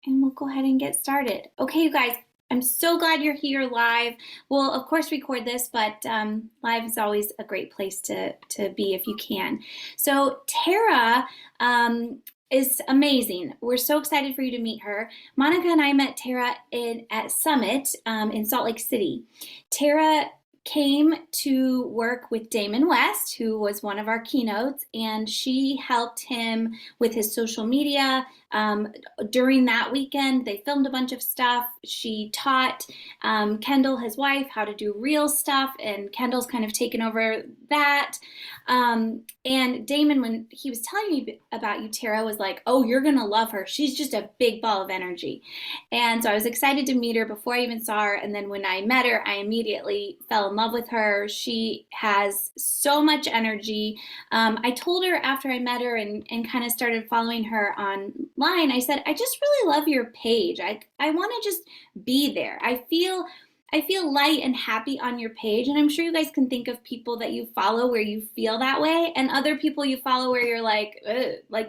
and we'll go ahead and get started. Okay, you guys, I'm so glad you're here live. We'll of course record this, but live is always a great place to be if you can. So Tara is amazing. We're so excited for you to meet her. Monica and I met Tara at Summit in Salt Lake City. Tara came to work with Damon West, who was one of our keynotes, and she helped him with his social media. During that weekend, they filmed a bunch of stuff. She taught Kendall, his wife, how to do real stuff, and Kendall's kind of taken over that. And Damon, when he was telling me about you, Tara, was like, oh, you're going to love her. She's just a big ball of energy. And so I was excited to meet her before I even saw her. And then when I met her, I immediately fell in love with her. She has so much energy. I told her after I met her and kind of started following her online, I said, I just really love your page. I want to just be there. I feel light and happy on your page. And I'm sure you guys can think of people that you follow where you feel that way, and other people you follow where you're like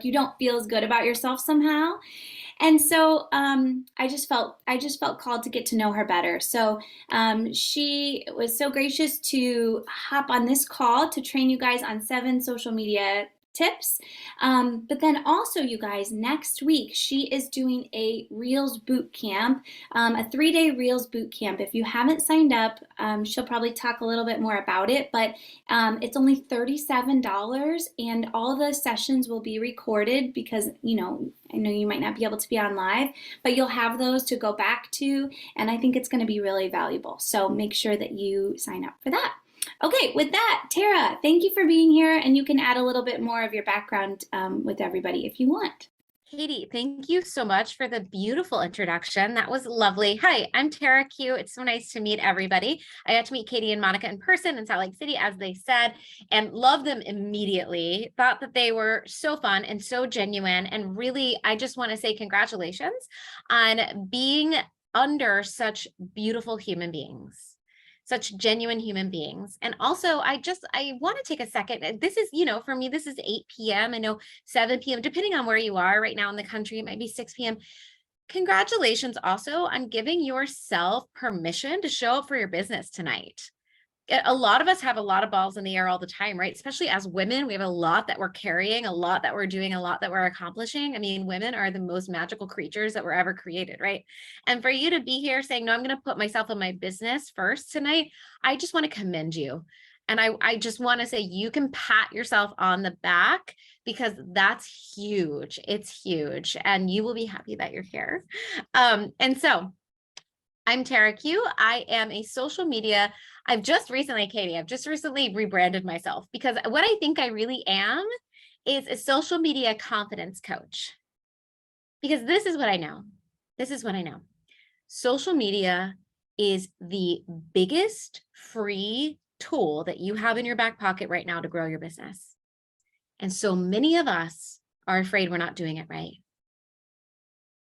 you don't feel as good about yourself somehow. And so I just felt called to get to know her better. So she was so gracious to hop on this call to train you guys on 7 social media tips. But then also, you guys, next week she is doing a Reels boot camp, a 3-day Reels boot camp. If you haven't signed up, she'll probably talk a little bit more about it, but it's only $37, and all the sessions will be recorded because, I know you might not be able to be on live, but you'll have those to go back to, and I think it's going to be really valuable. So make sure that you sign up for that. Okay, with that, Tara, thank you for being here, and you can add a little bit more of your background with everybody if you want. Katie, thank you so much for the beautiful introduction. That was lovely. Hi, I'm Tara Q. It's so nice to meet everybody. I got to meet Katie and Monica in person in Salt Lake City, as they said, and loved them immediately. Thought that they were so fun and so genuine. And really, I just want to say congratulations on being under such beautiful human beings. Such genuine human beings. And also, I want to take a second. This is, for me, this is 8 p.m. I know 7 p.m., depending on where you are right now in the country, it might be 6 p.m. Congratulations also on giving yourself permission to show up for your business tonight. A lot of us have a lot of balls in the air all the time, right? Especially as women, we have a lot that we're carrying, a lot that we're doing, a lot that we're accomplishing. I mean, women are the most magical creatures that were ever created, right? And for you to be here saying, no, I'm going to put myself and my business first tonight, I just want to commend you. And I just want to say you can pat yourself on the back because that's huge. It's huge. And you will be happy that you're here. And so I'm Tara Q. I am a social media. I've just recently rebranded myself because what I think I really am is a social media confidence coach. Because this is what I know. This is what I know. Social media is the biggest free tool that you have in your back pocket right now to grow your business. And so many of us are afraid we're not doing it right.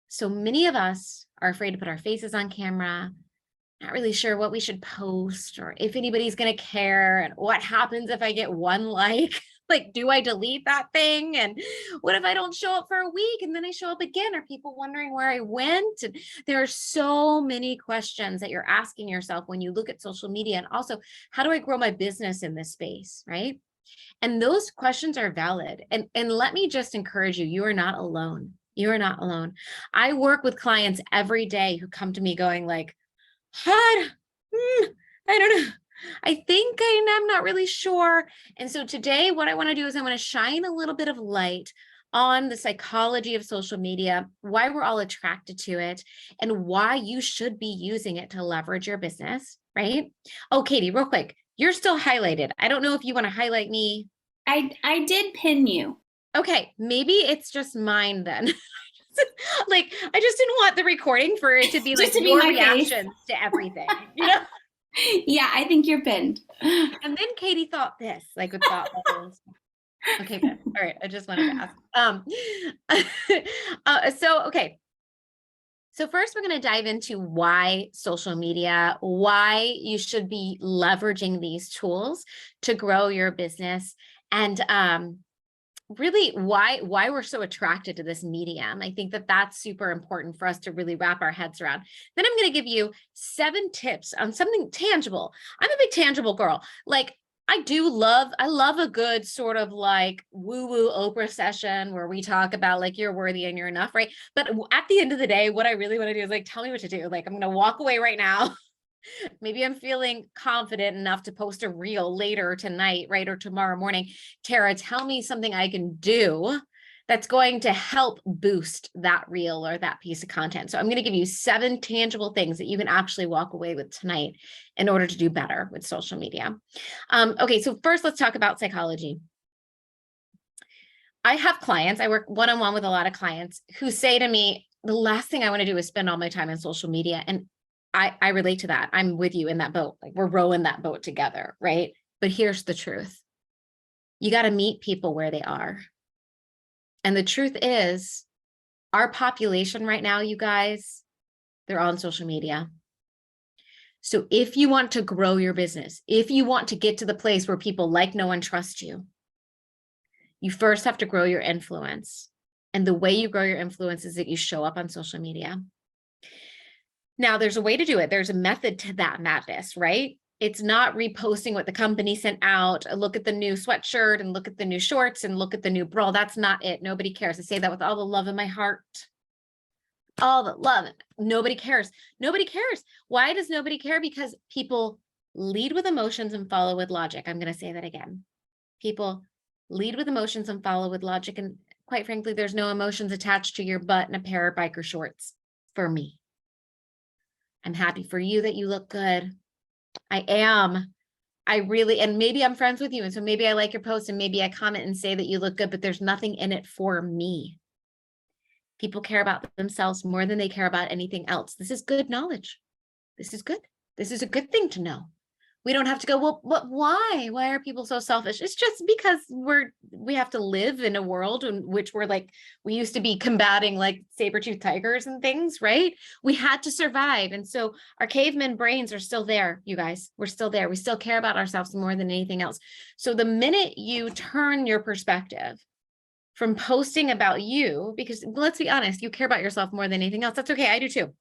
So many of us are afraid to put our faces on camera, not really sure what we should post or if anybody's going to care, and what happens if I get 1 like. Like, do I delete that thing? And what if I don't show up for a week and then I show up again? Are people wondering where I went? And there are so many questions that you're asking yourself when you look at social media. And also, how do I grow my business in this space, right? And those questions are valid. And let me just encourage you, you are not alone. You are not alone. I work with clients every day who come to me going like, I don't know. I think I'm not really sure. And so today what I want to do is I want to shine a little bit of light on the psychology of social media, why we're all attracted to it, and why you should be using it to leverage your business, right? Oh, Katie, real quick, you're still highlighted. I don't know if you want to highlight me. I did pin you. Okay, maybe it's just mine then. Like, I just didn't want the recording for it to be like your reaction to everything, Yeah, I think you're pinned. And then Katie thought this, like with thought bubbles. Okay, good. All right, I just wanted to ask. Okay. So first we're going to dive into why social media, why you should be leveraging these tools to grow your business. And really why we're so attracted to this medium. I think that that's super important for us to really wrap our heads around. Then I'm going to give you 7 tips on something tangible. I'm a big tangible girl. Like I love a good sort of like woo-woo Oprah session where we talk about like you're worthy and you're enough, right? But at the end of the day, what I really want to do is like, tell me what to do. Like I'm going to walk away right now. Maybe I'm feeling confident enough to post a reel later tonight, right? Or tomorrow morning. Tara, tell me something I can do that's going to help boost that reel or that piece of content. So I'm going to give you 7 tangible things that you can actually walk away with tonight in order to do better with social media. Okay, so first let's talk about psychology. I have clients, I work one-on-one with a lot of clients who say to me, the last thing I want to do is spend all my time on social media. And I relate to that. I'm with you in that boat. Like we're rowing that boat together, right? But here's the truth. You got to meet people where they are. And the truth is, our population right now, you guys, they're on social media. So if you want to grow your business, if you want to get to the place where people like, know, and trust you, you first have to grow your influence. And the way you grow your influence is that you show up on social media. Now, there's a way to do it. There's a method to that madness, right? It's not reposting what the company sent out. Look at the new sweatshirt and look at the new shorts and look at the new bra. That's not it. Nobody cares. I say that with all the love in my heart. All the love. Nobody cares. Nobody cares. Why does nobody care? Because people lead with emotions and follow with logic. I'm going to say that again. People lead with emotions and follow with logic. And quite frankly, there's no emotions attached to your butt and a pair of biker shorts for me. I'm happy for you that you look good. I am. I really, and maybe I'm friends with you. And so maybe I like your post and maybe I comment and say that you look good, but there's nothing in it for me. People care about themselves more than they care about anything else. This is good knowledge. This is good. This is a good thing to know. We don't have to go, well, why? Why are people so selfish? It's just because we have to live in a world in which we're like, we used to be combating like saber-toothed tigers and things, right? We had to survive. And so our caveman brains are still there, you guys. We're still there. We still care about ourselves more than anything else. So the minute you turn your perspective from posting about you, because let's be honest, you care about yourself more than anything else. That's okay. I do too.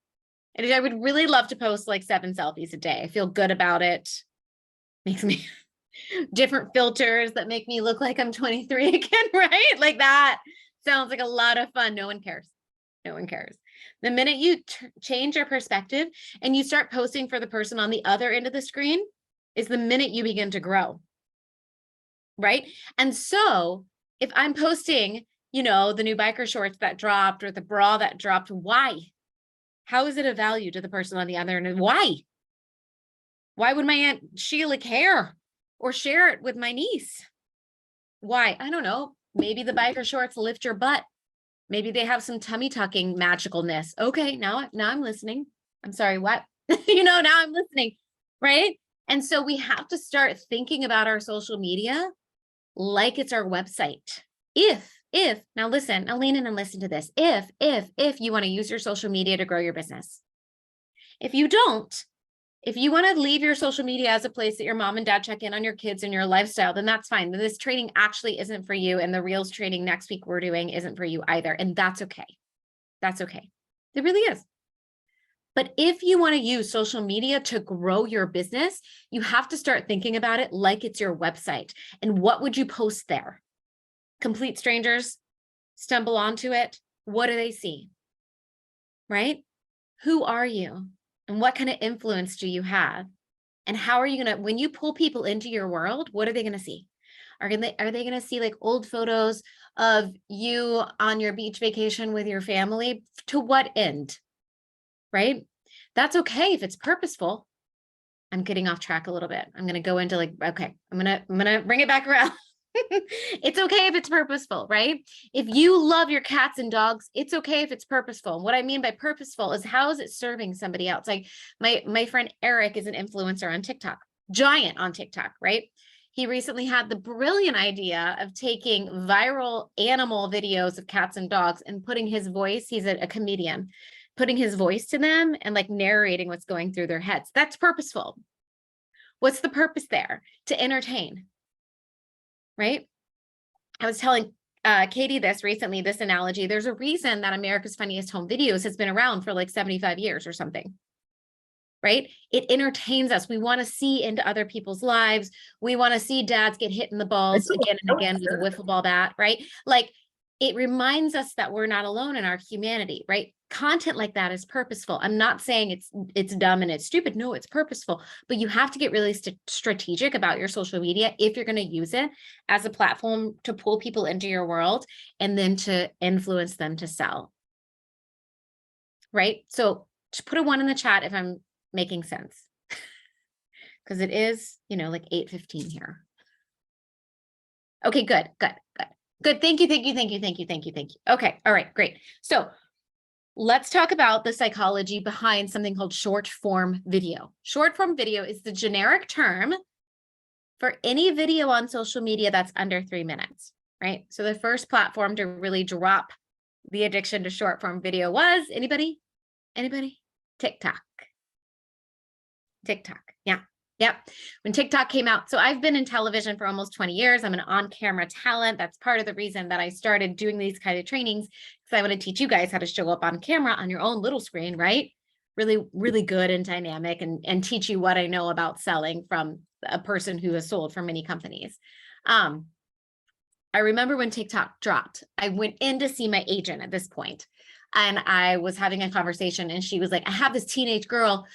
And I would really love to post like 7 selfies a day. I feel good about it. Makes me different filters that make me look like I'm 23 again, right? Like that sounds like a lot of fun. No one cares. No one cares. The minute you change your perspective and you start posting for the person on the other end of the screen is the minute you begin to grow, right? And so if I'm posting, you know, the new biker shorts that dropped or the bra that dropped, why? How is it of value to the person on the other end? And why? Why would my Aunt Sheila care or share it with my niece? Why? I don't know. Maybe the biker shorts lift your butt. Maybe they have some tummy tucking magicalness. Okay, now I'm listening. I'm sorry, what? Now I'm listening, right? And so we have to start thinking about our social media like it's our website. Now listen, now lean in and listen to this. If you want to use your social media to grow your business. If you don't, if you want to leave your social media as a place that your mom and dad check in on your kids and your lifestyle, then that's fine. This training actually isn't for you. And the Reels training next week we're doing isn't for you either. And that's okay. That's okay. It really is. But if you want to use social media to grow your business, you have to start thinking about it like it's your website. And what would you post there? Complete strangers stumble onto it. What do they see? Right? Who are you? And what kind of influence do you have? And how are you going to, when you pull people into your world, what are they going to see? Are they going to see like old photos of you on your beach vacation with your family? To what end? Right? That's okay if it's purposeful. I'm getting off track a little bit. I'm going to go into like, okay, I'm going to bring it back around. It's okay if it's purposeful, right? If you love your cats and dogs, it's okay if it's purposeful. And what I mean by purposeful is how is it serving somebody else? Like my friend Eric is an influencer on TikTok, giant on TikTok, right? He recently had the brilliant idea of taking viral animal videos of cats and dogs and putting his voice, he's a comedian, putting his voice to them and like narrating what's going through their heads. That's purposeful. What's the purpose there? To entertain. Right? I was telling Katie this recently, this analogy. There's a reason that America's Funniest Home Videos has been around for like 75 years or something, right? It entertains us. We want to see into other people's lives. We want to see dads get hit in the balls again and again with a wiffle ball bat, right? Like, it reminds us that we're not alone in our humanity, right? Content like that is purposeful. I'm not saying it's dumb and it's stupid. No, it's purposeful, but you have to get really strategic about your social media if you're going to use it as a platform to pull people into your world and then to influence them to sell, right? So just put a 1 in the chat if I'm making sense, because it is, like 8:15 here. Okay, good. Thank you. Okay, all right, great. So let's talk about the psychology behind something called short form video. Short form video is the generic term for any video on social media that's under 3 minutes, right? So the first platform to really drop the addiction to short form video was anybody? TikTok. Yeah. Yep. When TikTok came out, so I've been in television for almost 20 years. I'm an on-camera talent. That's part of the reason that I started doing these kind of trainings, because I want to teach you guys how to show up on camera on your own little screen, right? Really, really good and dynamic, and teach you what I know about selling from a person who has sold for many companies. I remember when TikTok dropped, I went in to see my agent at this point, and I was having a conversation, and she was like, I have this teenage girl.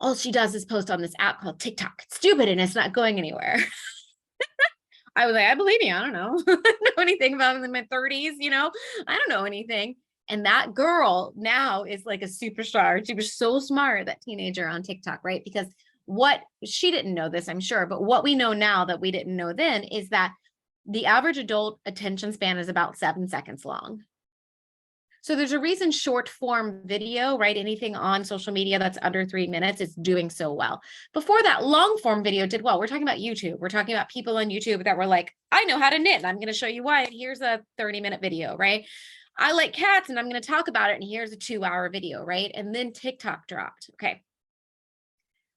All she does is post on this app called TikTok. It's stupid and it's not going anywhere. I was like, I believe you. I don't know. I don't know anything about them in my 30s, I don't know anything. And that girl now is like a superstar. She was so smart, that teenager on TikTok, right? Because what she didn't know this, I'm sure, but what we know now that we didn't know then is that the average adult attention span is about 7 seconds long. So there's a reason short form video, right? Anything on social media that's under 3 minutes is doing so well. Before that, long form video did well. We're talking about YouTube. We're talking about people on YouTube that were like, I know how to knit, and I'm going to show you why. And here's a 30-minute video, right? I like cats, and I'm going to talk about it. And here's a 2-hour video, right? And then TikTok dropped. Okay.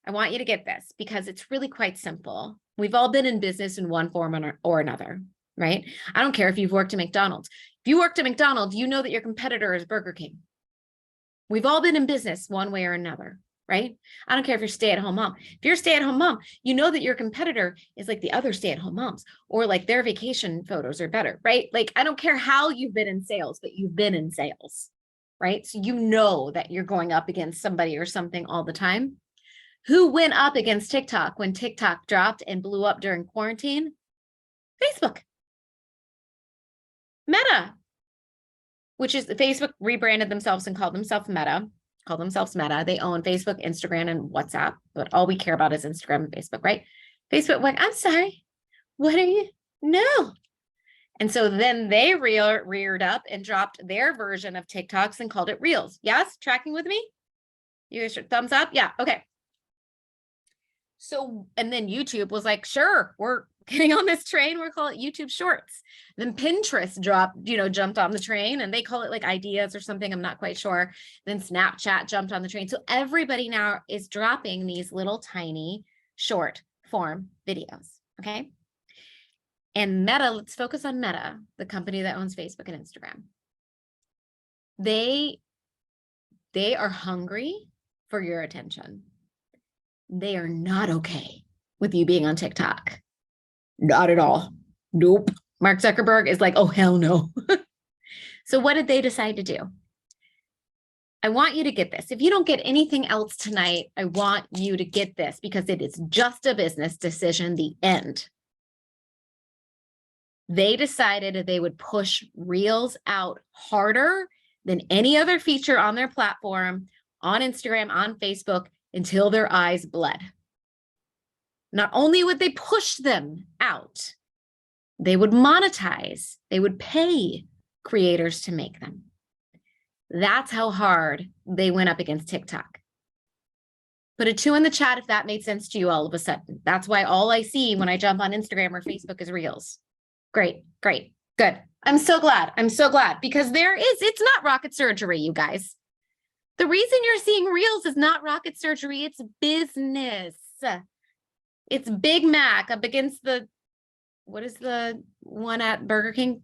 I want you to get this because it's really quite simple. We've all been in business in one form or another, right? I don't care if you've worked at McDonald's. If you worked at McDonald's, you know that your competitor is Burger King. We've all been in business one way or another, right? I don't care if you're a stay-at-home mom. If you're a stay-at-home mom, you know that your competitor is like the other stay-at-home moms, or like their vacation photos are better, right? Like, I don't care how you've been in sales, but you've been in sales, right? So you know that you're going up against somebody or something all the time. Who went up against TikTok when TikTok dropped and blew up during quarantine? Facebook. Meta, which is Facebook rebranded themselves and called themselves Meta. They own Facebook, Instagram, and WhatsApp, but all we care about is Instagram and Facebook, right? Facebook went, I'm sorry, what are you? No. And so then they reared up and dropped their version of TikToks and called it Reels. Yes, tracking with me? You guys, thumbs up? Yeah, okay. So, and then YouTube was like, sure, we're getting on this train. We'll call it YouTube Shorts. Then Pinterest jumped on the train, and they call it like Ideas or something. I'm not quite sure. Then Snapchat jumped on the train. So everybody now is dropping these little tiny short form videos. Okay. And Meta, let's focus on Meta, the company that owns Facebook and Instagram. They are hungry for your attention. They are not okay with you being on TikTok. Not at all. Nope. Mark Zuckerberg is like, oh, hell no. So what did they decide to do? I want you to get this. If you don't get anything else tonight, I want you to get this because it is just a business decision, the end. They decided they would push Reels out harder than any other feature on their platform, on Instagram, on Facebook, until their eyes bled. Not only would they push them out, they would monetize, they would pay creators to make them. That's how hard they went up against TikTok. Put a 2 in the chat if that made sense to you all of a sudden. That's why all I see when I jump on Instagram or Facebook is Reels. Great, great, good. I'm so glad because it's not rocket surgery, you guys. The reason you're seeing Reels is not rocket surgery, it's business. It's Big Mac up against what is the one at Burger King?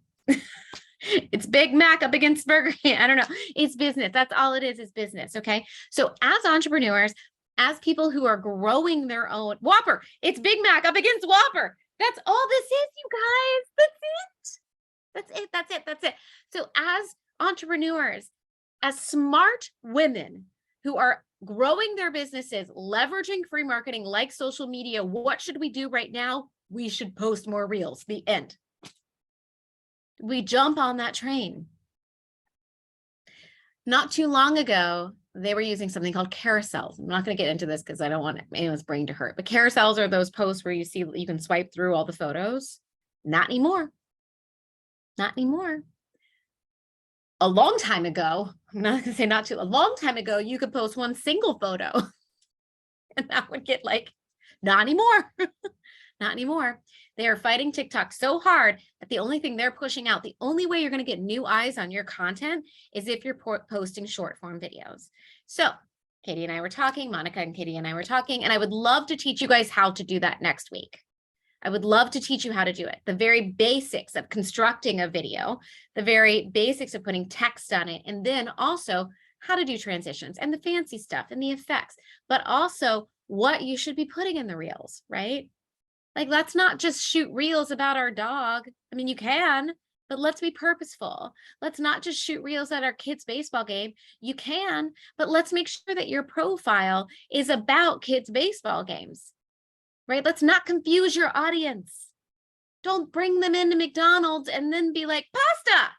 It's Big Mac up against Burger King. I don't know. It's business. That's all it is business. Okay. So as entrepreneurs, as people who are growing their own Whopper, it's Big Mac up against Whopper. That's all this is, you guys. That's it. That's it. That's it. So as entrepreneurs, as smart women who are growing their businesses, leveraging free marketing like social media, what should we do right now? We should post more reels. The end. We jump on that train. Not too long ago, they were using something called carousels. I'm not going to get into this because I don't want anyone's brain to hurt, but carousels are those posts where you see, you can swipe through all the photos. Not anymore. Not anymore. A long time ago, I'm not going to say not too, a long time ago, you could post one single photo and that would get like, not anymore. Not anymore. They are fighting TikTok so hard that the only thing they're pushing out, the only way you're going to get new eyes on your content is if you're posting short form videos. So Katie and I were talking, Monica and Katie and I were talking, and I would love to teach you guys how to do that next week. I would love to teach you how to do it. The very basics of constructing a video, the very basics of putting text on it, and then also how to do transitions and the fancy stuff and the effects, but also what you should be putting in the reels, right? Like, let's not just shoot reels about our dog. I mean, you can, but let's be purposeful. Let's not just shoot reels at our kids' baseball game. You can, but let's make sure that your profile is about kids' baseball games, right? Let's not confuse your audience. Don't bring them into McDonald's and then be like, pasta.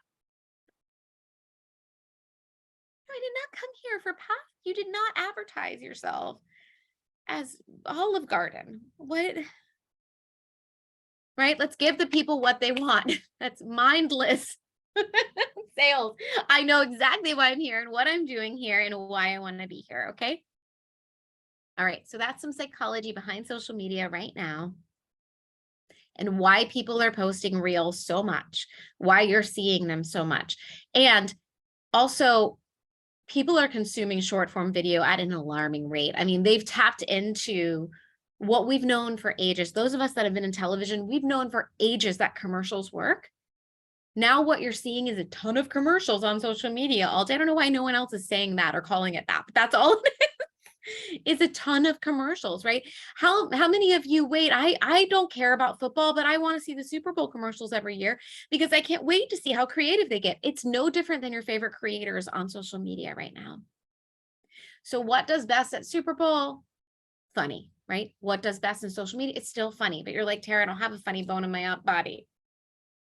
I did not come here for pasta. You did not advertise yourself as Olive Garden. What? Right? Let's give the people what they want. That's mindless sales. I know exactly why I'm here and what I'm doing here and why I want to be here. Okay. All right. So that's some psychology behind social media right now and why people are posting reels so much, why you're seeing them so much. And also, people are consuming short form video at an alarming rate. I mean, they've tapped into what we've known for ages. Those of us that have been in television, we've known for ages that commercials work. Now what you're seeing is a ton of commercials on social media all day. I don't know why no one else is saying that or calling it that, but that's all it is a ton of commercials, right? How many of you wait? I don't care about football, but I want to see the Super Bowl commercials every year because I can't wait to see how creative they get. It's no different than your favorite creators on social media right now. So what does best at Super Bowl? Funny. Right? What does best in social media? It's still funny, but you're like, Tara, I don't have a funny bone in my body.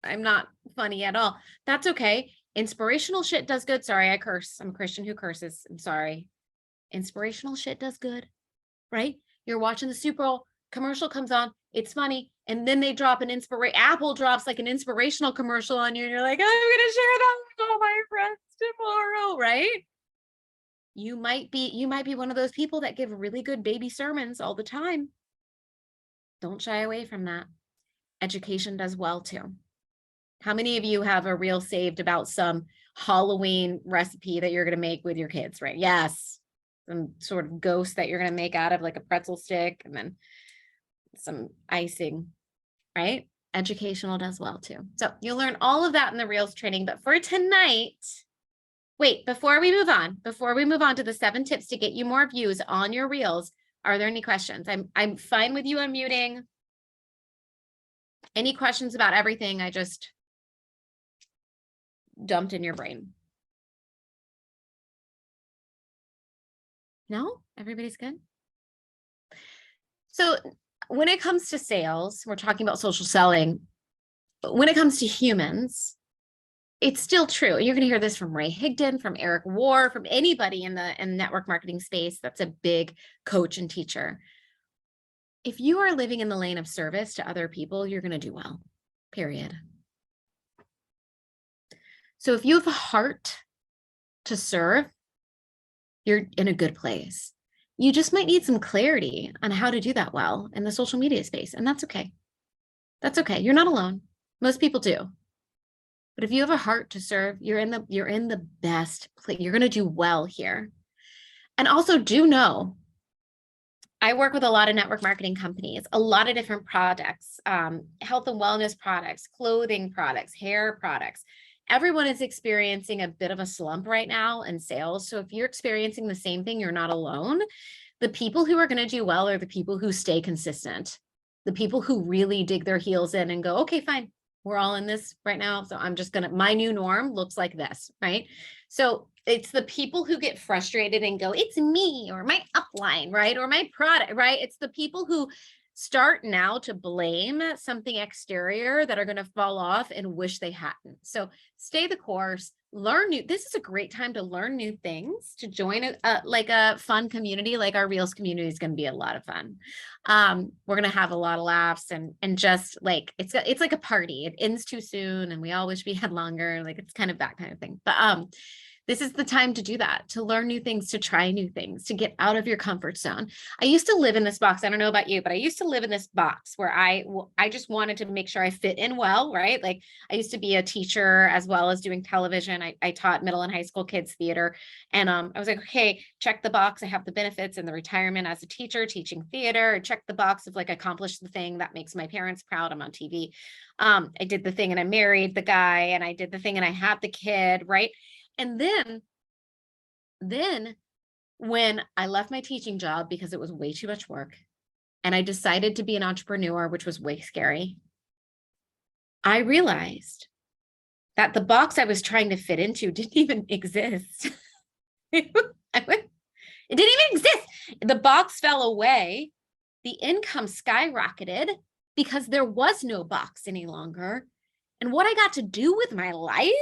I'm not funny at all. That's okay. Inspirational shit does good. Sorry, I curse. I'm a Christian who curses. I'm sorry. Inspirational shit does good, right? You're watching the Super Bowl, commercial comes on, it's funny, and then they drop an Apple drops like an inspirational commercial on you, and you're like, I'm gonna share that with all my friends tomorrow, right? You might be one of those people that give really good baby sermons all the time. Don't shy away from that. Education does well too. How many of you have a reel saved about some Halloween recipe that you're going to make with your kids, right? Yes. Some sort of ghost that you're going to make out of like a pretzel stick and then some icing, right? Educational does well too. So you'll learn all of that in the reels training, but for tonight, wait, before we move on to the 7 tips to get you more views on your reels, are there any questions? I'm fine with you unmuting. Any questions about everything I just dumped in your brain? No? Everybody's good? So when it comes to sales, we're talking about social selling. When it comes to humans, it's still true. You're going to hear this from Ray Higdon, from Eric War, from anybody in the network marketing space that's a big coach and teacher. If you are living in the lane of service to other people, you're going to do well, period. So if you have a heart to serve, you're in a good place. You just might need some clarity on how to do that well in the social media space, and that's okay. That's okay. You're not alone. Most people do. But if you have a heart to serve, you're in the best place. You're going to do well here. And also do know I work with a lot of network marketing companies, a lot of different products, health and wellness products, clothing products, hair products. Everyone is experiencing a bit of a slump right now in sales. So if you're experiencing the same thing, you're not alone. The people who are going to do well are the people who stay consistent, the people who really dig their heels in and go, okay, fine, we're all in this right now. So I'm just going to, my new norm looks like this, right? So it's the people who get frustrated and go, it's me or my upline, right? Or my product, right? It's the people who start now to blame something exterior that are going to fall off and wish they hadn't. So stay the course, learn new. This is a great time to learn new things, to join a fun community. Like our Reels community is going to be a lot of fun. We're going to have a lot of laughs and just like, it's like a party. It ends too soon and we all wish we had longer. Like it's kind of that kind of thing. But, this is the time to do that, to learn new things, to try new things, to get out of your comfort zone. I used to live in this box. I don't know about you, but I used to live in this box where I just wanted to make sure I fit in well, right? Like I used to be a teacher as well as doing television. I taught middle and high school kids theater. And I was like, okay, check the box. I have the benefits and the retirement as a teacher, teaching theater. Check the box of like, accomplished the thing that makes my parents proud. I'm on TV. I did the thing and I married the guy and I did the thing and I had the kid, right? And then when I left my teaching job because it was way too much work and I decided to be an entrepreneur, which was way scary, I realized that the box I was trying to fit into didn't even exist. It didn't even exist. The box fell away. The income skyrocketed because there was no box any longer. And what I got to do with my life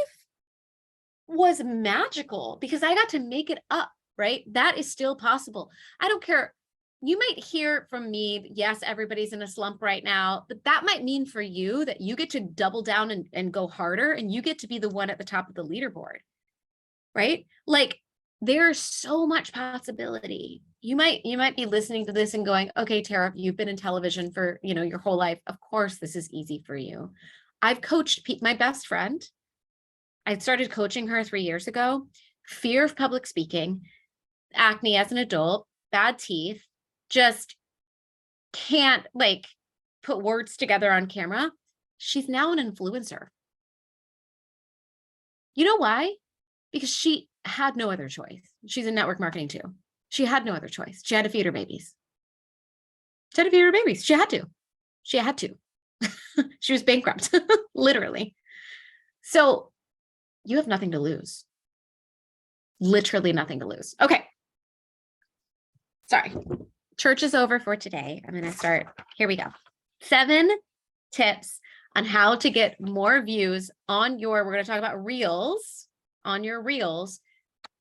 was magical because I got to make it up, right? That is still possible. I don't care. You might hear from me, yes, everybody's in a slump right now, but that might mean for you that you get to double down and go harder and you get to be the one at the top of the leaderboard, right? Like there's so much possibility. You might be listening to this and going, okay, Tara, you've been in television for, your whole life. Of course, this is easy for you. I've coached my best friend. I started coaching her 3 years ago. Fear of public speaking, acne as an adult, bad teeth, just can't like put words together on camera. She's now an influencer. You know why? Because she had no other choice. She's in network marketing too. She had no other choice. She had to feed her babies. She had to feed her babies. She had to. She had to. She was bankrupt, literally. So you have nothing to lose. Literally nothing to lose. Okay. Sorry. Church is over for today. I'm going to start. Here we go. 7 tips on how to get more views on we're going to talk about Reels, on your Reels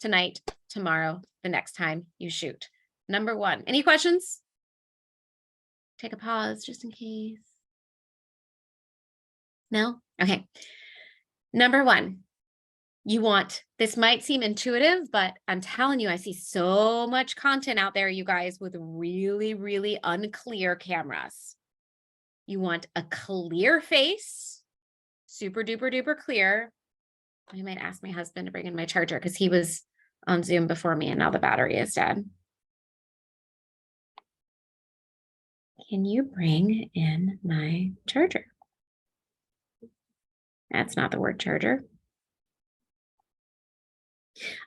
tonight, tomorrow, the next time you shoot. Number 1. Any questions? Take a pause just in case. No? Okay. Number 1. This might seem intuitive, but I'm telling you, I see so much content out there, you guys, with really, really unclear cameras. You want a clear face, super duper duper clear. I might ask my husband to bring in my charger because he was on Zoom before me and now the battery is dead. Can you bring in my charger? That's not the word charger.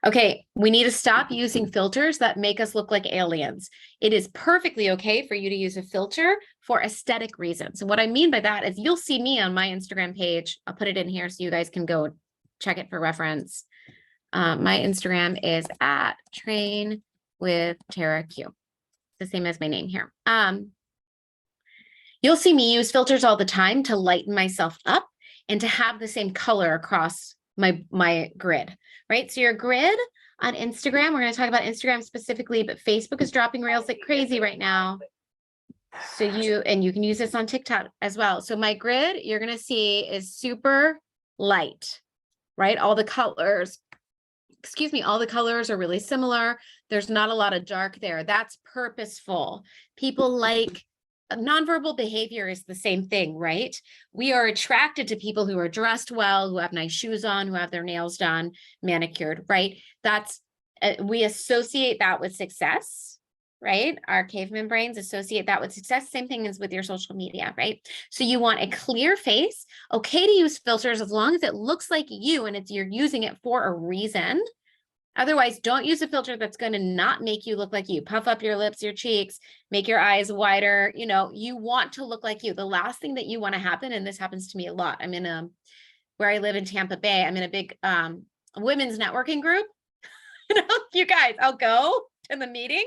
Okay, we need to stop using filters that make us look like aliens. It is perfectly okay for you to use a filter for aesthetic reasons. And what I mean by that is you'll see me on my Instagram page. I'll put it in here so you guys can go check it for reference. My Instagram is at Train with Tara Q. The same as my name here. You'll see me use filters all the time to lighten myself up and to have the same color across my grid, right? So your grid on Instagram, we're going to talk about Instagram specifically, but Facebook is dropping Reels like crazy right now. So you can use this on TikTok as well. So my grid you're going to see is super light, right? All the colors are really similar. There's not a lot of dark there. That's purposeful. People like nonverbal behavior is the same thing, right? We are attracted to people who are dressed well, who have nice shoes on, who have their nails done, manicured, right? We associate that with success. right? Our caveman brains associate that with success. Same thing as with your social media, right? So you want a clear face, okay to use filters as long as it looks like you and you're using it for a reason. Otherwise, don't use a filter that's going to not make you look like you. Puff up your lips, your cheeks, make your eyes wider. You know, you want to look like you. The last thing that you want to happen, and this happens to me a lot. I'm in where I live in Tampa Bay, I'm in a big women's networking group. You guys, I'll go to the meetings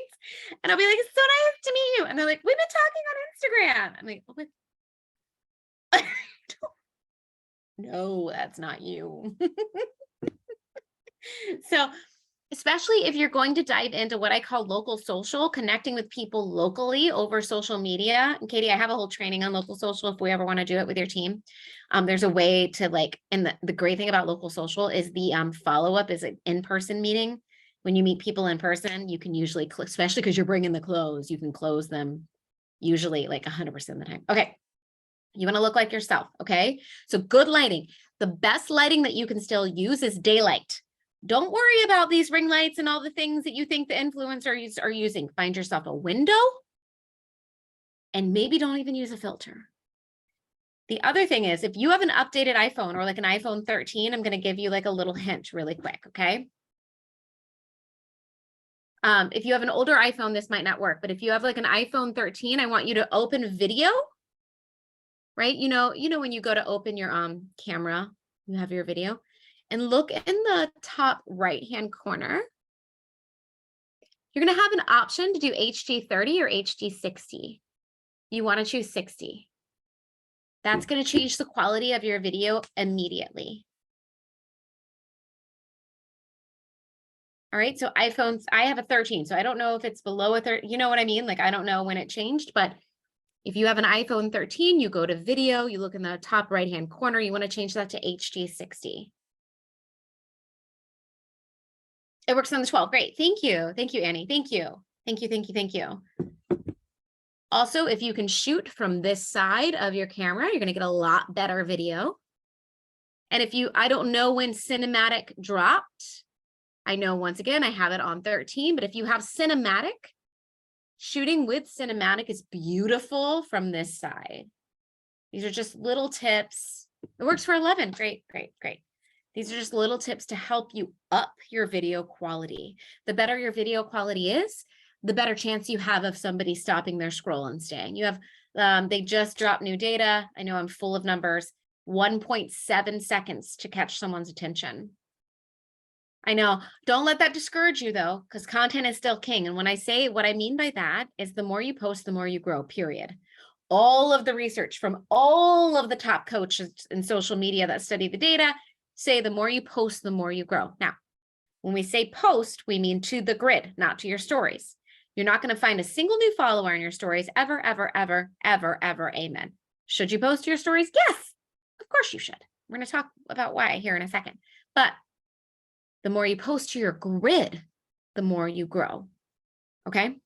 and I'll be like, it's so nice to meet you. And they're like, we've been talking on Instagram. I'm like, oh, no, that's not you. So especially if you're going to dive into what I call local social, connecting with people locally over social media. And Katie, I have a whole training on local social if we ever want to do it with your team. There's a way to like, and the great thing about local social is the follow-up is an in-person meeting. When you meet people in person, you can usually, especially because you're bringing the clothes, you can close them usually like 100% of the time. Okay. You want to look like yourself. Okay. So good lighting. The best lighting that you can still use is daylight. Don't worry about these ring lights and all the things that you think the influencers are using. Find yourself a window and maybe don't even use a filter. The other thing is if you have an updated iPhone or like an iPhone 13, I'm going to give you like a little hint really quick. Okay. If you have an older iPhone, this might not work, but if you have like an iPhone 13, I want you to open video, right? You know, when you go to open your camera, you have your video. And look in the top right-hand corner. You're going to have an option to do HD 30 or HD 60. You want to choose 60. That's going to change the quality of your video immediately. All right, so iPhones, I have a 13, so I don't know if it's below a 30, you know what I mean? Like, I don't know when it changed, but if you have an iPhone 13, you go to video, you look in the top right-hand corner, you want to change that to HD 60. It works on the 12. Great. Thank you. Thank you, Annie. Thank you. Thank you. Thank you. Thank you. Also, if you can shoot from this side of your camera, you're going to get a lot better video. And if I don't know when cinematic dropped. I know once again, I have it on 13, but if you have cinematic, shooting with cinematic is beautiful from this side. These are just little tips. It works for 11. Great, great, great. These are just little tips to help you up your video quality. The better your video quality is, the better chance you have of somebody stopping their scroll and staying. You have, they just dropped new data. I know I'm full of numbers, 1.7 seconds to catch someone's attention. I know, don't let that discourage you though, because content is still king. And when I say what I mean by that is the more you post, the more you grow, period. All of the research from all of the top coaches in social media that study the data say the more you post, the more you grow. Now, when we say post, we mean to the grid, not to your stories. You're not going to find a single new follower in your stories ever, ever, ever, ever, ever. Amen. Should you post your stories? Yes, of course you should. We're going to talk about why here in a second. But the more you post to your grid, the more you grow. Okay.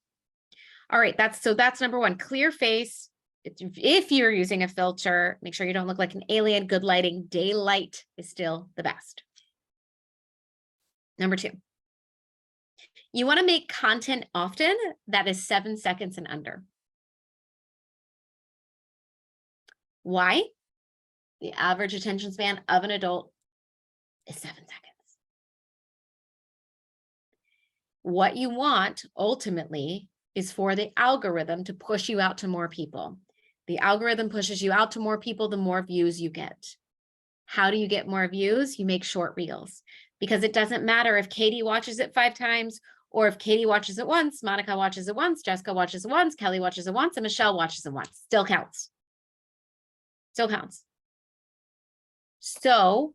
All right. That's number one, clear face. If you're using a filter, make sure you don't look like an alien. Good lighting, daylight is still the best. Number two, you want to make content often that is 7 seconds and under. Why? The average attention span of an adult is 7 seconds. What you want ultimately is for the algorithm to push you out to more people. The algorithm pushes you out to more people, the more views you get. How do you get more views? You make short reels, because it doesn't matter if Katie watches it 5 times or if Katie watches it once, Monica watches it once, Jessica watches it once, Kelly watches it once, and Michelle watches it once. Still counts. Still counts. So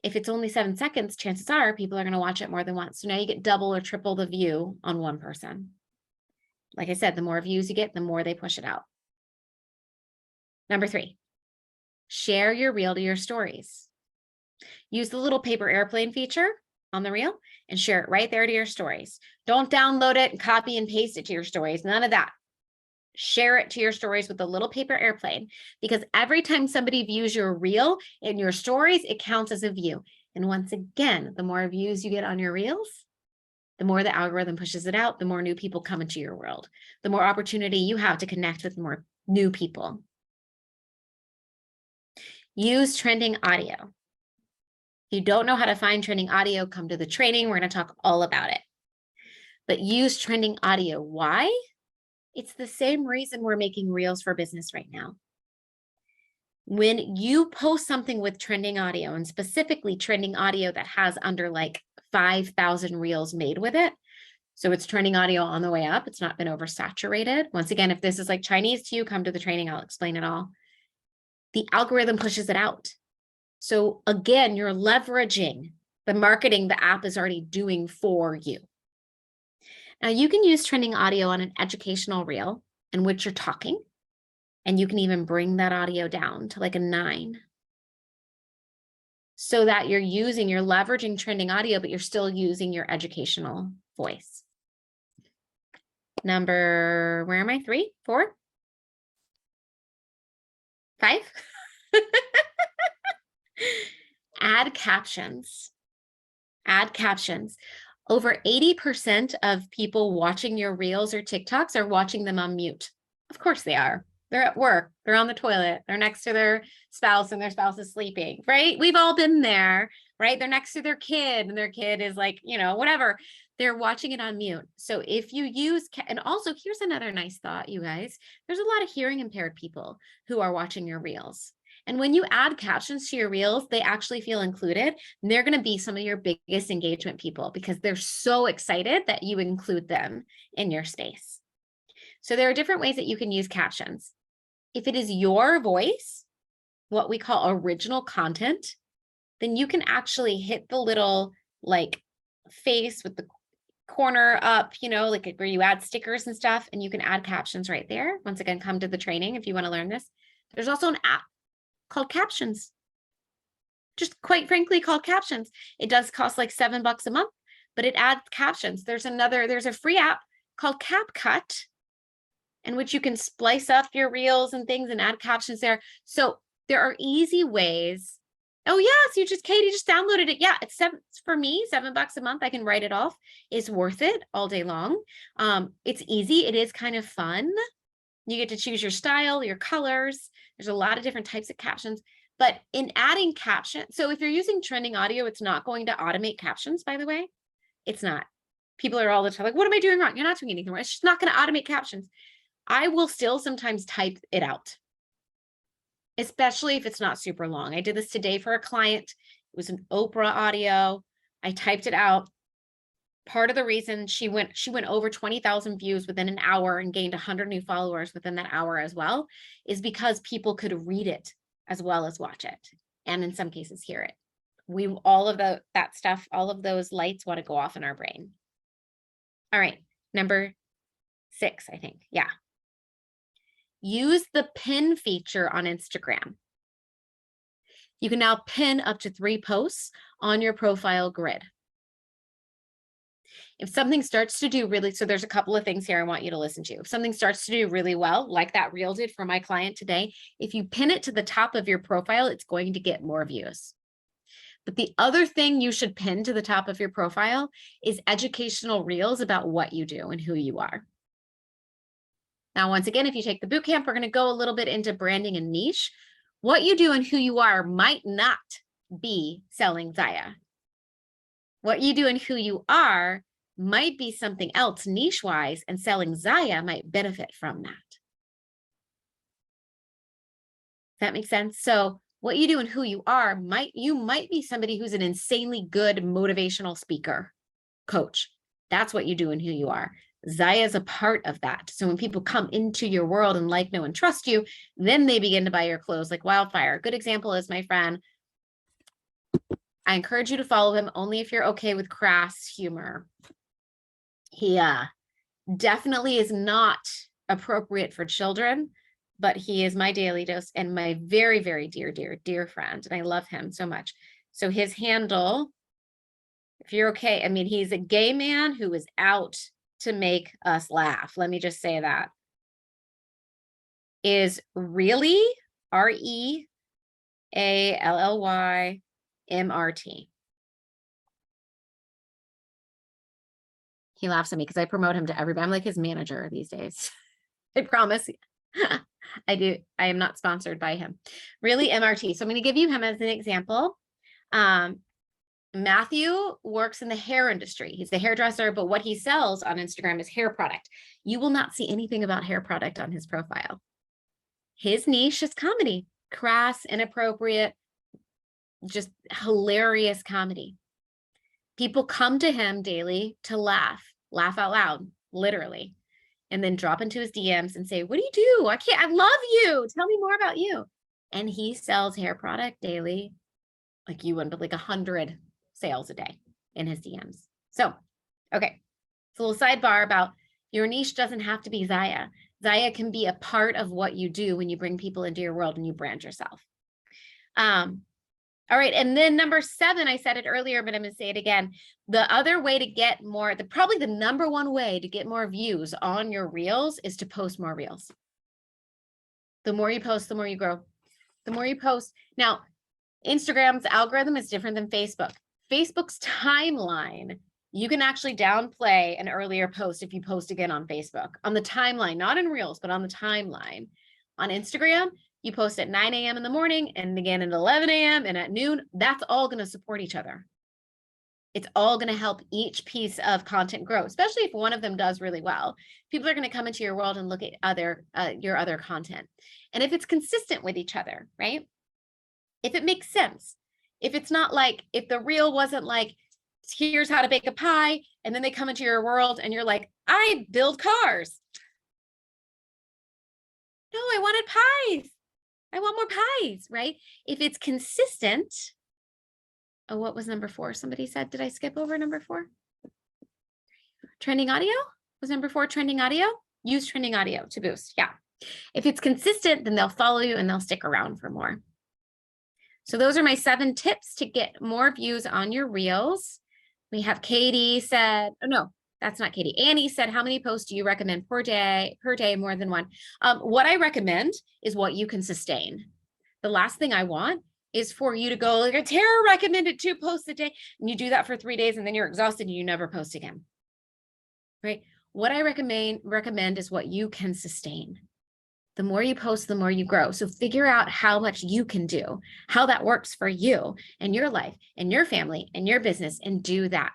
if it's only 7 seconds, chances are people are going to watch it more than once. So now you get double or triple the view on one person. Like I said, the more views you get, the more they push it out. Number 3, share your reel to your stories. Use the little paper airplane feature on the reel and share it right there to your stories. Don't download it and copy and paste it to your stories. None of that. Share it to your stories with a little paper airplane, because every time somebody views your reel in your stories, it counts as a view. And once again, the more views you get on your reels, The more the algorithm pushes it out, the more new people come into your world, the more opportunity you have to connect with more new people. Use trending audio. If you don't know how to find trending audio, come to the training. We're going to talk all about it. But use trending audio. Why? It's the same reason we're making reels for business right now. When you post something with trending audio, and specifically trending audio that has under like 5,000 reels made with it, so it's trending audio on the way up, it's not been oversaturated. Once again, if this is like Chinese to you, come to the training, I'll explain it all. The algorithm pushes it out. So again, you're leveraging the marketing the app is already doing for you. Now you can use trending audio on an educational reel in which you're talking, and you can even bring that audio down to like a 9 so that you're leveraging trending audio, but you're still using your educational voice. Number, where am I? 3, 4, 5? Add captions. Add captions. Over 80% of people watching your reels or TikToks are watching them on mute. Of course they are. They're at work, they're on the toilet, they're next to their spouse and their spouse is sleeping, right? We've all been there, right? They're next to their kid and their kid is like, whatever. They're watching it on mute. So if you use, and also here's another nice thought, you guys, there's a lot of hearing impaired people who are watching your reels. And when you add captions to your reels, they actually feel included. And they're going to be some of your biggest engagement people because they're so excited that you include them in your space. So there are different ways that you can use captions. If it is your voice, what we call original content, then you can actually hit the little like face with the corner up, like where you add stickers and stuff, and you can add captions right there. Once again, come to the training if you want to learn this. There's also an app called Captions. Just quite frankly called Captions. It does cost like $7 a month, but it adds captions. There's a free app called CapCut, in which you can splice up your reels and things and add captions there. So there are easy ways. Oh yes, Katie just downloaded it. Yeah, it's for me, $7 a month. I can write it off. It's worth it all day long. It's easy. It is kind of fun. You get to choose your style, your colors. There's a lot of different types of captions, but in adding captions, so if you're using trending audio, it's not going to automate captions, by the way. It's not. People are all the time like, what am I doing wrong? You're not doing anything wrong. It's just not going to automate captions. I will still sometimes type it out, especially if it's not super long. I did this today for a client. It was an Oprah audio. I typed it out. Part of the reason she went over 20,000 views within an hour and gained 100 new followers within that hour as well, is because people could read it as well as watch it. And in some cases hear it. All of that stuff, all of those lights want to go off in our brain. All right, number 6, I think. Yeah. Use the pin feature on Instagram. You can now pin up to 3 posts on your profile grid. If something starts to do really, so there's a couple of things here I want you to listen to. If something starts to do really well, like that reel did for my client today, if you pin it to the top of your profile, it's going to get more views. But the other thing you should pin to the top of your profile is educational reels about what you do and who you are. Now, once again, if you take the bootcamp, we're going to go a little bit into branding and niche. What you do and who you are might not be selling Zaya. What you do and who you are might be something else niche-wise, and selling Zaya might benefit from that. Does that make sense? So what you do and who you are, you might be somebody who's an insanely good motivational speaker, coach. That's what you do and who you are. Zaya is a part of that. So when people come into your world and like, know, and trust you, then they begin to buy your clothes like wildfire. A good example is my friend. I encourage you to follow him only if you're okay with crass humor. He definitely is not appropriate for children, but he is my daily dose and my very, very dear, dear, dear friend. And I love him so much. So his handle, if you're okay, I mean, he's a gay man who is out to make us laugh. Let me just say that. Is really ReAllymrt. He laughs at me because I promote him to everybody. I'm like his manager these days. I promise. I do. I am not sponsored by him. Really, MRT. So I'm going to give you him as an example. Matthew works in the hair industry. He's the hairdresser, but what he sells on Instagram is hair product. You will not see anything about hair product on his profile. His niche is comedy, crass, inappropriate, just hilarious comedy. People come to him daily to laugh out loud, literally, and then drop into his DMs and say, what do you do? I love you. Tell me more about you. And he sells hair product daily, like you wouldn't, but like 100 sales a day in his DMs. So, okay. So a little sidebar about your niche doesn't have to be Zaya. Zaya can be a part of what you do when you bring people into your world and you brand yourself. All right. And then number 7, I said it earlier, but I'm going to say it again. The other way to get more, probably the number one way to get more views on your reels is to post more reels. The more you post, the more you grow. The more you post. Now, Instagram's algorithm is different than Facebook. Facebook's timeline, you can actually downplay an earlier post if you post again on Facebook. On the timeline, not in reels, but on the timeline. On Instagram, you post at 9 a.m. in the morning and again at 11 a.m. and at noon. That's all going to support each other. It's all going to help each piece of content grow, especially if one of them does really well. People are going to come into your world and look at your other content. And if it's consistent with each other, right? If it makes sense, if it's not like, if the reel wasn't like, here's how to bake a pie, and then they come into your world and you're like, I build cars. No, I wanted pies. I want more pies, right? If it's consistent. Oh, what was number 4? Somebody said, did I skip over number 4? Trending audio was number 4, trending audio. Use trending audio to boost. Yeah. If it's consistent, then they'll follow you and they'll stick around for more. So those are my 7 tips to get more views on your reels. We have Katie said, oh no, that's not Katie. Annie said, how many posts do you recommend per day, more than one? What I recommend is what you can sustain. The last thing I want is for you to go, like, Tara recommended 2 posts a day, and you do that for 3 days and then you're exhausted and you never post again, right? What I recommend is what you can sustain. The more you post, the more you grow. So figure out how much you can do, how that works for you and your life and your family and your business, and do that.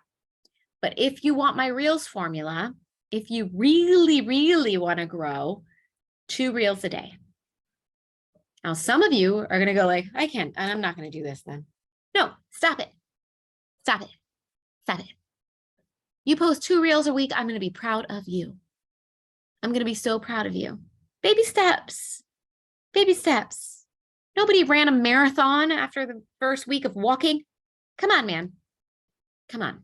But if you want my reels formula, if you really, really want to grow, 2 reels a day. Now, some of you are going to go like, I can't, and I'm not going to do this then. No, stop it. Stop it. Stop it. You post 2 reels a week, I'm going to be proud of you. I'm going to be so proud of you. Baby steps. Baby steps. Nobody ran a marathon after the first week of walking. Come on, man. Come on.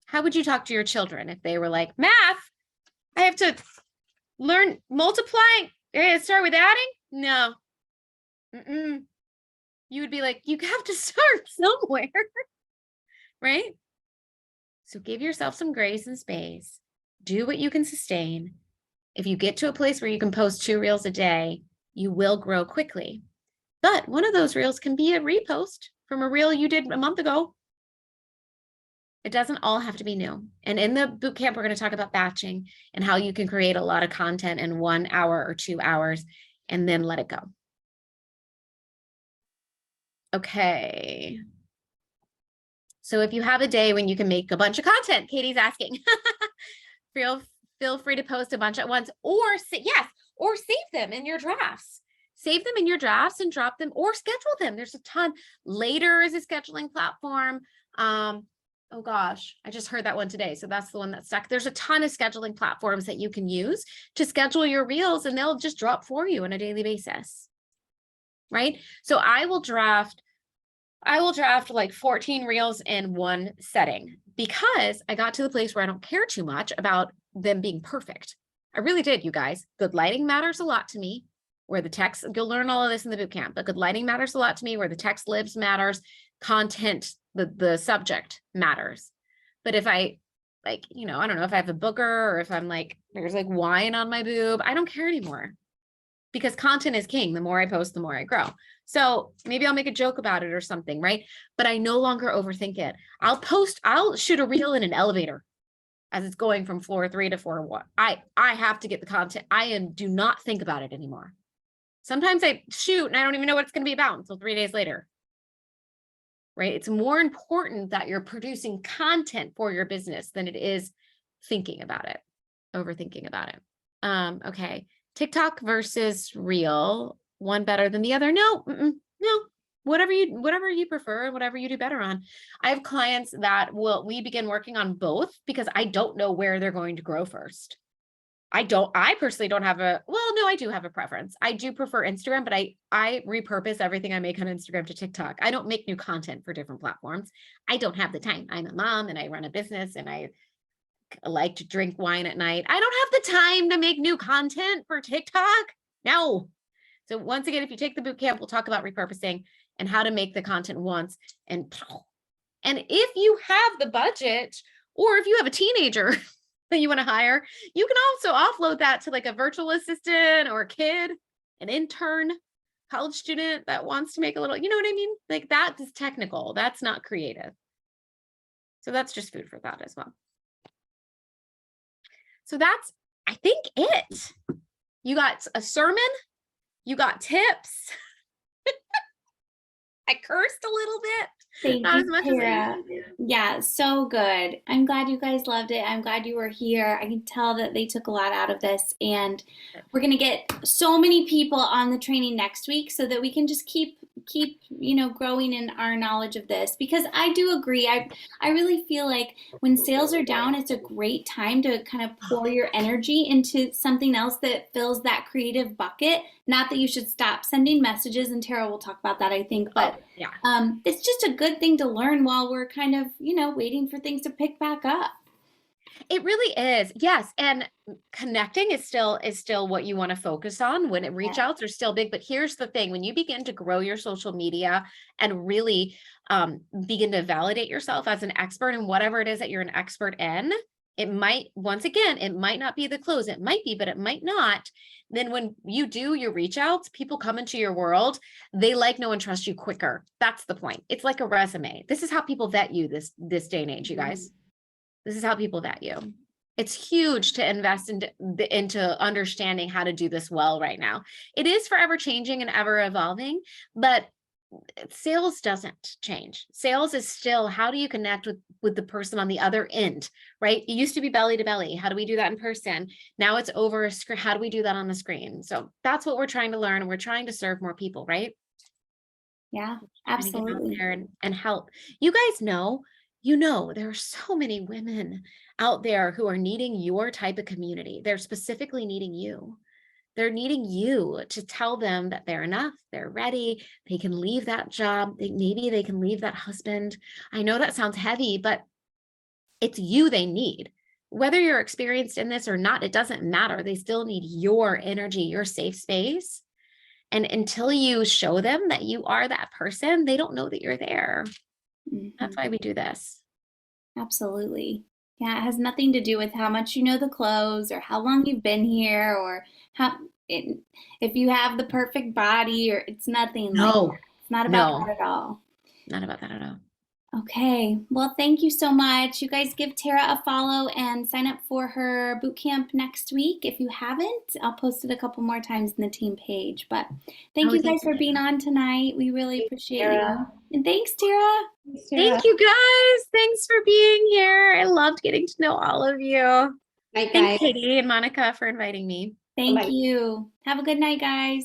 How would you talk to your children if they were like, math, I have to learn multiplying? Start with adding? No. You would be like, you have to start somewhere, right? So give yourself some grace and space. Do what you can sustain. If you get to a place where you can post 2 reels a day, you will grow quickly. But one of those reels can be a repost from a reel you did a month ago. It doesn't all have to be new. And in the bootcamp, we're going to talk about batching and how you can create a lot of content in 1 hour or 2 hours and then let it go. Okay. So if you have a day when you can make a bunch of content, Katie's asking, feel free to post a bunch at once, or or save them in your drafts. Save them in your drafts and drop them, or schedule them. There's a ton. Later is a scheduling platform. Oh gosh, I just heard that one today. So that's the one that stuck. There's a ton of scheduling platforms that you can use to schedule your reels, and they'll just drop for you on a daily basis. Right? So I will draft like 14 reels in one setting, because I got to the place where I don't care too much about them being perfect. I really did, you guys. Good lighting matters a lot to me. Where the text, you'll learn all of this in the bootcamp, but good lighting matters a lot to me. Where the text lives matters. Content, the subject matters. But if I like, I don't know if I have a booger, or if I'm like, there's like wine on my boob, I don't care anymore, because content is king. The more I post, the more I grow. So maybe I'll make a joke about it or something, right? But I no longer overthink it. I'll shoot a reel in an elevator. as it's going from floor 3 to floor 1. I have to get the content. Do not think about it anymore. Sometimes I shoot and I don't even know what it's going to be about until 3 days later. Right? It's more important that you're producing content for your business than it is thinking about it, overthinking about it. Okay. TikTok versus Reel, one better than the other? No, no. Whatever you prefer, whatever you do better on. I have clients that we begin working on both because I don't know where they're going to grow first. I personally don't have I do have a preference. I do prefer Instagram, but I repurpose everything I make on Instagram to TikTok. I don't make new content for different platforms. I don't have the time. I'm a mom and I run a business and I like to drink wine at night. I don't have the time to make new content for TikTok. No. So once again, if you take the boot camp, we'll talk about repurposing and how to make the content once. And if you have the budget, or if you have a teenager that you want to hire, you can also offload that to like a virtual assistant or a kid, an intern, college student that wants to make a little, you know what I mean? Like that is technical. That's not creative. So that's just food for thought as well. So that's, I think, it. You got a sermon, you got tips. I cursed a little bit. Thank Not you, as much Tara. as I usually do. Yeah, so good. I'm glad you guys loved it. I'm glad you were here. I can tell that they took a lot out of this, and we're going to get so many people on the training next week so that we can just keep growing in our knowledge of this, because I do agree. I really feel like when sales are down, it's a great time to kind of pour your energy into something else that fills that creative bucket. Not that you should stop sending messages, and Tara will talk about that, I think, but yeah. It's just a good thing to learn while we're kind of, waiting for things to pick back up. It really is. Yes. And connecting is still what you want to focus on when reach outs are still big. But here's the thing, when you begin to grow your social media and really begin to validate yourself as an expert in whatever it is that you're an expert in, it might not be the close. It might be, but it might not. Then when you do your reach outs, people come into your world, they like, know, and trust you quicker. That's the point. It's like a resume. This is how people vet you this day and age, you guys. This is how people vet you. It's huge to invest into understanding how to do this well right now. It is forever changing and ever evolving, but sales doesn't change. Sales is still, how do you connect with the person on the other end, right? It used to be belly to belly. How do we do that in person? Now it's over a screen. How do we do that on the screen? So that's what we're trying to learn. And we're trying to serve more people, right? Yeah, absolutely. And help. You guys know, there are so many women out there who are needing your type of community. They're specifically needing you. They're needing you to tell them that they're enough, they're ready, they can leave that job, maybe they can leave that husband. I know that sounds heavy, but it's you they need. Whether you're experienced in this or not, it doesn't matter. They still need your energy, your safe space. And until you show them that you are that person, they don't know that you're there. Mm-hmm. That's why we do this. Absolutely. Yeah, it has nothing to do with how much you know the clothes or how long you've been here or if you have the perfect body, or it's nothing. No, like that. It's not about that at all. Not about that at all. Okay. Well, thank you so much. You guys give Tara a follow and sign up for her boot camp next week. If you haven't, I'll post it a couple more times in the team page. But thank you guys for being on tonight. We really appreciate you. And thanks, Tara. Thank you guys. Thanks for being here. I loved getting to know all of you. Thanks, Katie and Monica, for inviting me. Thank you. Have a good night, guys.